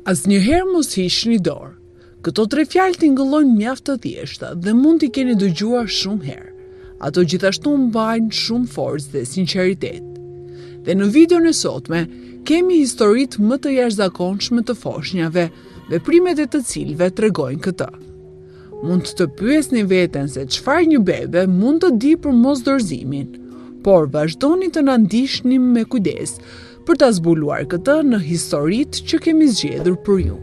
Asnjëherë mos hiqni dorë. Këto 3 fjalë tingëllojnë mjaft të thjeshta dhe mund t'i keni dëgjuar shumë herë. Ato gjithashtu mbajnë shumë forcë dhe sinqeritet. Dhe në videon e sotme, kemi historitë më të jashtëzakonshme të foshnjave, veprimet e të cilëve tregojnë këtë. Mund të pyesni veten se çfarë një bebe mund të di për mosdorëzimin, por vazhdoni të na ndiqni me kujdes për ta zbuluar këtë në historitë që kemi zgjedhur për ju.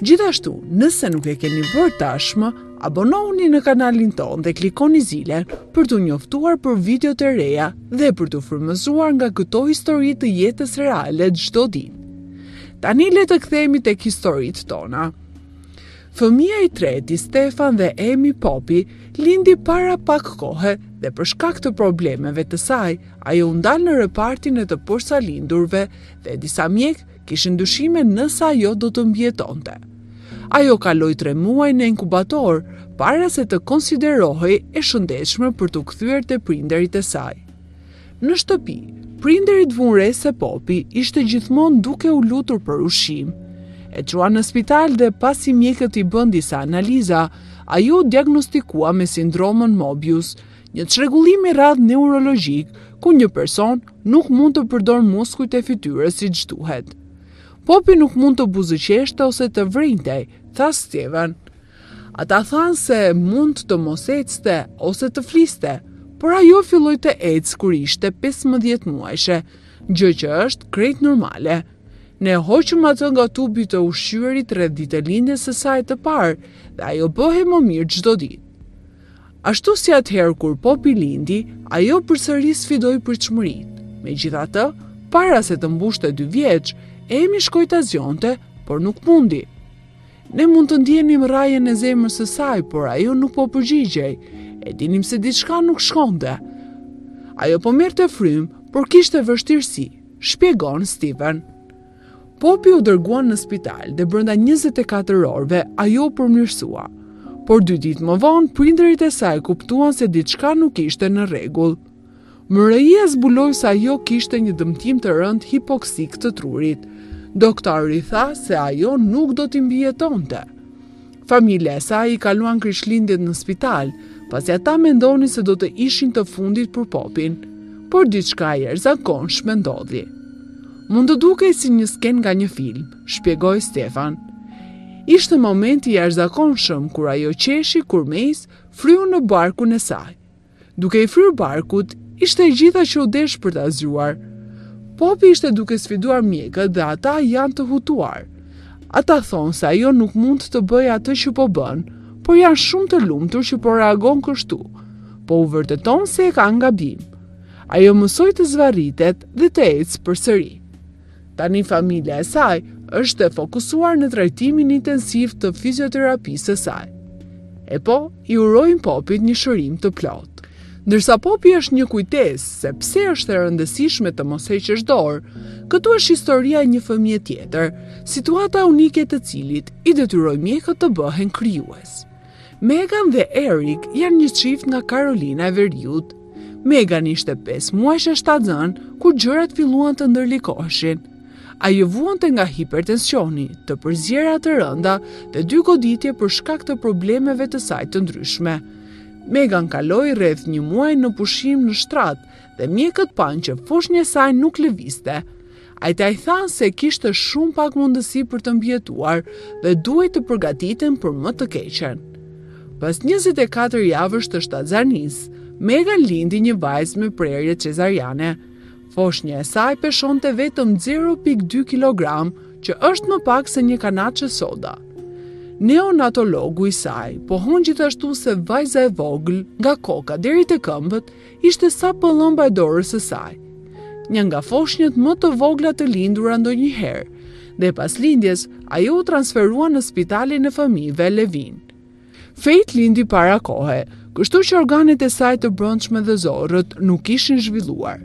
Gjithashtu, nëse nuk e keni bërë tashmë, abonohuni në kanalin ton dhe klikoni zilen për t'u njoftuar për videot e reja dhe për t'u frymëzuar nga këto histori të jetës reale çdo ditë. Tani le të kthehemi tek historitë tona. Fëmia i treti, Stefan dhe Amy Poppy, lindi para pak kohe dhe për shkak të problemeve të saj, ajo u ndal në repartin e të porsalindurve dhe disa mjek kishin dyshime nëse ajo do të mbijetonte. Ajo kaloi 3 muaj në inkubator para se të konsiderohej e shëndetshme për t'u kthyer te prindërit e saj. Në shtëpi, prindërit vunë re se Poppy ishte gjithmonë duke u lutur për ushqim. E çua në spital dhe pasi mjekët i bën disa analiza, ajo u diagnostikua me sindromën Mobius, një çrregullim i radh neurologjik ku një person nuk mund të përdor muskujt e fytyrës siç duhet. Poppy nuk mund të buzëqeshte ose të vrinte, tha Steven. Ata thanë se mund të mos ecte ose të fliste, por ajo filloi të ecë kur ishte 15 muajshe, gjë që është krejt normale. Ne hoqëm atë nga tubi të ushqyerit rreth ditëlindjes së saj të parë dhe ajo bëhej më mirë çdo ditë. Ashtu si atëherë kur Poppy lindi, ajo përsëri sfidoi pritshmërinë. Megjithatë, para se të mbushte 2 vjeç, Amy shkoi ta zgjonte, por nuk mundi. Ne mund të ndjenim rrajen e zemrës së saj, por ajo nuk po përgjigjej. E dinim se diçka nuk shkonte. Ajo po merrte frym, por kishte vështirësi, shpjegon Steven. Poppy u dërguan në spital dhe brenda 24 orëve ajo u përmirësua. Por 2 ditë më vonë, prindërit e saj kuptuan se diçka nuk ishte në rregull. MRI-ja zbuloi se ajo kishte një dëmtim të rënd hipoksik të trurit. Doktori tha se ajo nuk do t'i mbijetonte. Familja e saj i kaluan Krishtlindjet në spital, pasi ata mendonin se do të ishin të fundit për Poppyn, por diçka e jashtëzakonshme ndodhi. Mund të dukej si një skenë nga një film, shpjegoi Stefan. Ishte momenti i jashtëzakonshëm kur ajo qeshi kur Mace fryu në barkun e saj. Duke i fryrë barkut, ishte e gjitha që u desh për ta zgjuar. Poppy ishte duke sfiduar mjekët dhe ata janë të hutuar. Ata thonë se ajo nuk mund të bëjë atë që po bën, por janë shumë të lumtur që po reagon kështu, po u vërteton se e ka gabim. Ajo mësoi të zvarritet dhe të ecë përsëri. Tani familja e saj është e fokusuar në trajtimin intensiv të fizioterapisë së saj. E po, i urojnë Poppyt një shërim të plotë. Ndërsa Poppy është një kujtesë se pse është e rëndësishme të mos heqësh dorë, këtu është historia e një fëmie tjetër, situata unike të cilit i detyroi mjekët të bëhen krijues. Megan dhe Eric janë një çift nga Carolina e Veriut. Megan ishte 5 muajshe shtatzën kur gjërat filluan të ndërlikoheshin. Ajo vuante nga hipertensioni, të përzjera të rënda dhe 2 goditje për shkak të problemeve të saj të ndryshme. Megan kaloi rreth 1 muaj në pushim në shtrat dhe mjekët panë që foshnja e saj nuk lëvizte. Ata i thanë se kishte shumë pak mundësi për të mbijetuar dhe duhej të përgatiten për më të keqen. Pas 24 javësh të shtatzanisë, Megan lindi një vajzë me prerje cezariane. Foshnja e saj peshonte vetëm 0,2 kg, që është më pak se një kanaçe soda. Neonatologu i saj pohon gjithashtu se vajza e vogël, nga koka deri te këmbët, ishte sa pëllëmba e dorës së saj. Një nga foshnjët më të vogla të lindura ndonjëherë, dhe pas lindjes ajo u transferua në spitalin e fëmijëve Levin. Faith lindi para kohe, kështu që organet e saj të brendshme dhe zorrët nuk ishin zhvilluar.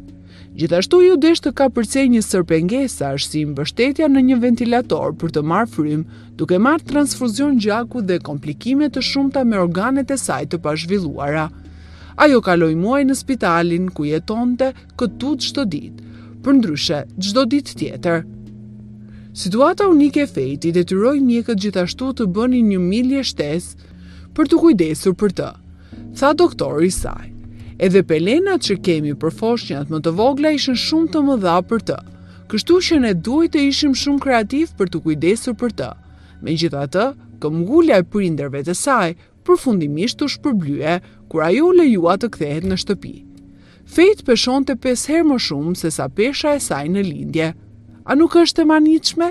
Gjithashtu ju desh të kapërcej një sër pengesash si mbështetja në një ventilator për të marrë frym, duke marrë transfuzion gjaku dhe komplikime të shumta me organet e saj të pazhvilluara. Ajo kaloi muaj në spitalin ku jetonte këtu çdo ditë, përndryshe çdo ditë tjetër. Situata unike e Fejti detyroi mjekët gjithashtu të bënin një milje shtesë për të kujdesur për të, tha doktori i saj. Edhe pelenat që kemi për foshnjat më të vogla ishin shumë të mëdha për të, kështu që ne duhet të ishim shumë kreativ për të kujdesur për të. Megjithatë, këmbgulja e prindërve të saj përfundimisht u shpërblye kur ajo u lejua të kthehet në shtëpi. Fejt peshonte 5 herë më shumë se sa pesha e saj në lindje. A nuk është e manitshme?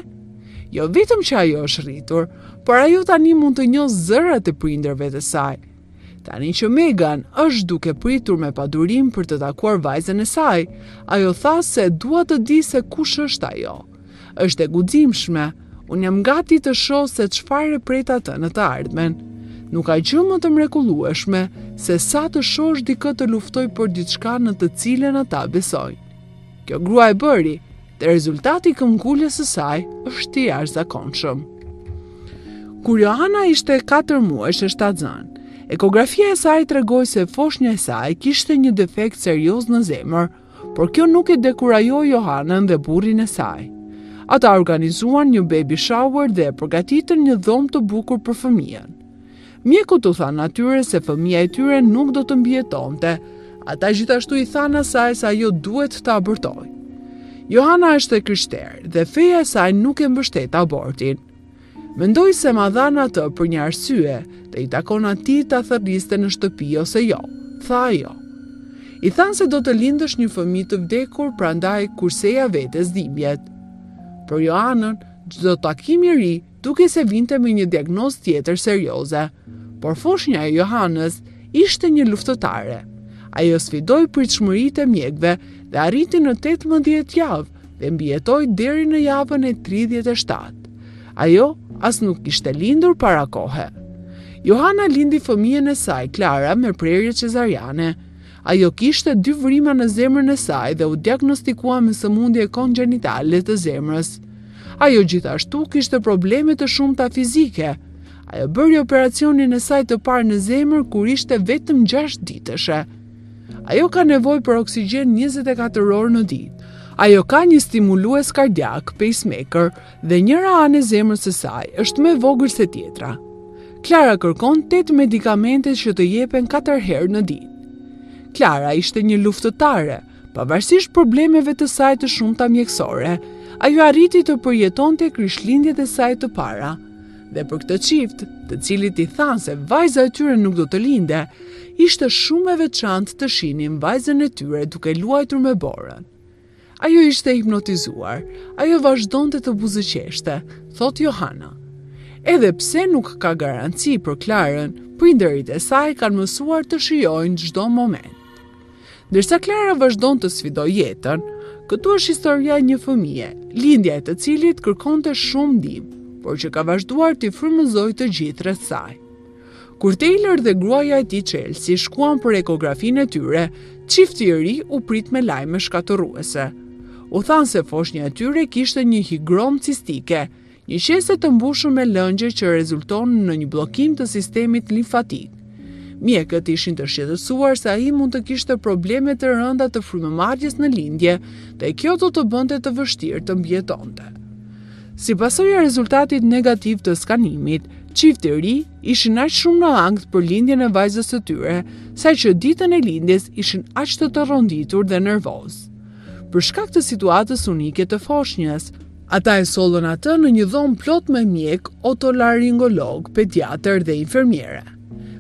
Jo vetëm që ajo është rritur, por ajo tani mund të njohë zërat e prindërve të saj. Tani që Megan është duke pritur me padurim për të takuar vajzën e saj, ajo tha se dua të di se kush është ajo. Është e guximshme, unë jam gati të shoh se çfarë pret atë në të ardhmen. Nuk ka gjë më të mrekullueshme se sa të shohësh dikë të luftoj për diçka në të cilën ata besojnë. Kjo grua e bëri, dhe rezultati i këmbguljes së saj është i jashtëzakonshëm. Kur Johanna ishte 4 muajsh e shtatzan, ekografia e saj tregoi se foshnja e saj kishte një defekt serioz në zemër, por kjo nuk e dekurajoi Johannën dhe burrin e saj. Ata organizuan një baby shower dhe përgatitën një dhomë të bukur për fëmijën. Mjekut u thanë atyre se fëmia e tyre nuk do të mbijetonte. Ata gjithashtu i thanë asaj se ajo duhet të abortojë. Johanna është e krishterë dhe feja e saj nuk e mbështet abortin. Mendoj se ma dhanë atë për një arsye dhe i takon atij ta thërriste në shtëpi ose jo, tha ajo. I thanë se do të lindësh një fëmijë të vdekur, prandaj kurseja vetes dhimbjet. Për Johannën, çdo takim i ri duke se vinte me një diagnozë tjetër serioze, por foshnja e Johannës ishte një luftëtare. Ajo sfidoi pritshmëritë e mjekëve dhe arriti në 18 javë dhe mbijetoi deri në javën e 37. Ajo as nuk kishte lindur para kohe. Johanna lindi fëmijën e saj, Klara, me prerje cesariane. Ajo kishte 2 vrima në zemrën e saj dhe u diagnostikua me sëmundje kongenitale të zemrës. Ajo gjithashtu kishte probleme të shumta fizike. Ajo bëri operacionin e saj të parë në zemër kur ishte vetëm 6 ditëshe. Ajo ka nevojë për oksigjen 24 orë në ditë. Ajo ka një stimulues kardiak, pacemaker, dhe njëra anë e zemrës së saj është më e vogël se tjetra. Klara kërkon 8 medikamente që të jepen 4 herë në ditë. Klara ishte një luftëtare, pavarësisht problemeve të saj të shumta mjekësore. Ajo arriti të përjetonte krishtlindjet e saj të para. Dhe për këtë çift, të cilit i thanë se vajza e tyre nuk do të linde, ishte shumë e veçantë të shihnin vajzën e tyre duke luajtur me borën. Ajo ishte hipnotizuar, ajo vazhdonte të buzëqeshte, thot Johanna. Edhe pse nuk ka garanci për Klarën, prindërit e saj kanë mësuar të shijojnë çdo moment. Ndërsa Klara vazhdon të sfidoj jetën, këtu është historia e një fëmije, lindja e të cilit kërkonte shumë ndihmë, por që ka vazhduar të frymëzojë të gjithë rreth saj. Kur Taylor dhe gruaja e tij Chelsea shkuan për ekografinë e tyre, çifti i ri u prit me lajme shkatërruese. U thanë se foshnja e tyre kishte një higrom cistike, një qese të mbushur me lëngje që rezulton në një bllokim të sistemit limfatik. Mjekët ishin të shqetësuar se ai mund të kishte probleme të rënda të frymëmarrjes në lindje dhe kjo do të bënte të vështirë të mbijetonte. Si pasojë e rezultatit negativ të skanimit, çifti i ri ishin aq shumë në ankth për lindjen e vajzës së tyre, saqë ditën e lindjes ishin aq të rronditur dhe nervoz. Për shkak të situatës unike të foshnjës, ata e sollën atë në një dhomë plot me mjek, otolaringolog, pediatër dhe infermiere.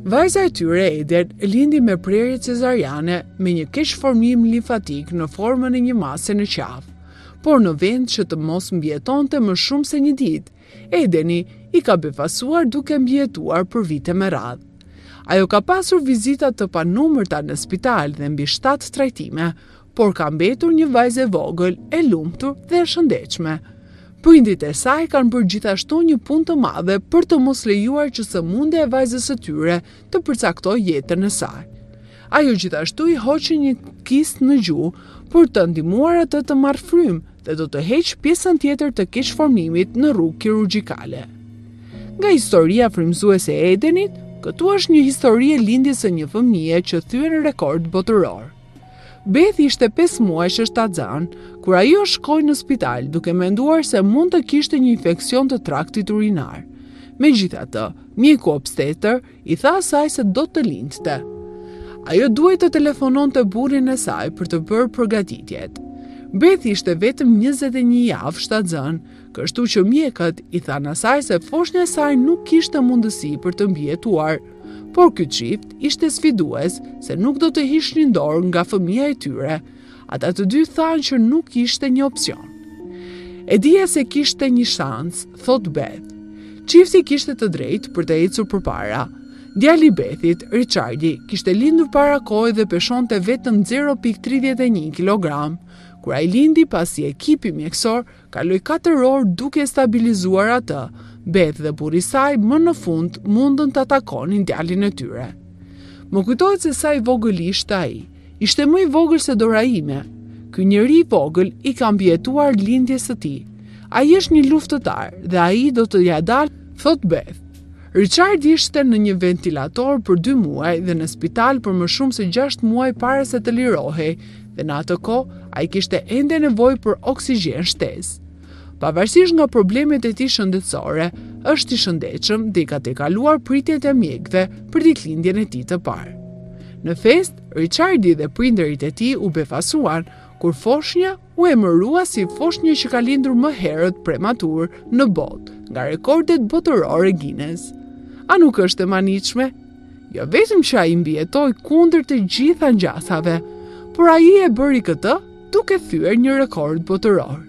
Vajza e tyre, Eden, lindi me prerje cesariane me një keqformim limfatik në formën e një mase në qafë, por në vend që të mos mbijetonte më shumë se një ditë, Edeni i ka befasuar duke mbijetuar për vite me radhë. Ajo ka pasur vizita të panumërta në spital dhe mbi 7 trajtime, por ka mbetur një vajzë e vogël, e lumtur dhe e shëndetshme. Prindit e saj kanë bërë gjithashtu një punë të madhe për të mos lejuar që sëmundja e vajzës së tyre të përcaktojë jetën e saj. Ajo gjithashtu i hoqi një kist në gjuhë për të ndihmuar atë të marrë frymë dhe do të heqë pjesën tjetër të keqformimit në rrugë kirurgjikale. Nga historia frymëzuese e Edenit, këtu është një histori e lindjes së një fëmije që thyen rekord botëror. Beth ishte 5 muajsh shtatzan, kur ajo shkoi në spital duke menduar se mund të kishte një infeksion të traktit urinar. Megjithatë, mjeku obstetër i tha asaj se do të lindte. Ajo duhet të telefononte burrin e saj për të bërë përgatitjet. Beth ishte vetëm 21 javë shtatzan, kështu që mjekët i thanë asaj se foshnja e saj nuk kishte mundësi për të mbijetuar, por ky çift ishte sfidues se nuk do të hiqnin dorë nga fëmia e tyre. Ata të dy thanë që nuk ishte një opsion. E dija se kishte një shans, thot Beth. Çifti kishte të drejtë për të ecur përpara. Djali i Bethit, Richardi, kishte lindur para kohë dhe peshonte vetëm 0.31 kg. Kur ai lindi pasi ekipi mjekësor kaloi 4 orë duke stabilizuar atë, Beth dhe burri i saj më në fund mundën ta takonin djalin e tyre. Më kujtohet se sa i vogël ishte ai. Ishte më i vogël se dora ime. Ky njeri i vogël i ka mbijetuar lindjes së tij. Ai është një luftëtar dhe ai do të ja dalë, thot Beth. Richard ishte në një ventilator për 2 muaj dhe në spital për më shumë se 6 muaj para se të lirohej, dhe në atë kohë ai kishte ende nevojë për oksigjen shtesë. Pavarësisht nga problemet e tij shëndetësore, është i shëndetshëm dhe ka tejkaluar pritjet e mjekëve për ditëlindjen e tij të parë. Në fest, Richardi dhe prindërit e tij u befasuan kur foshnja u emërua si foshnja që ka lindur më herët prematur në botë nga rekordet botërore Guinness. A nuk është e manitshme? Jo vetëm që ai mbijetoi kundër të gjitha ngjasave, por ai e bëri këtë duke thyer një rekord botëror.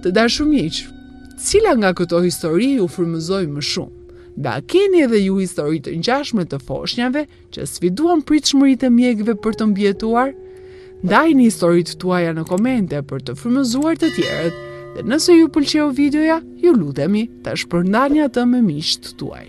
Të dashur miq, cila nga këto histori ju frymëzoi më shumë? Dhe a keni edhe ju histori të ngjashme të foshnjave që sfiduan pritshmëritë e mjekëve për të mbijetuar? Ndajini historitë tuaja në komente për të frymëzuar të tjerët, dhe nëse ju pëlqeu videoja, ju lutemi ta shpërndani atë me miqtë tuaj.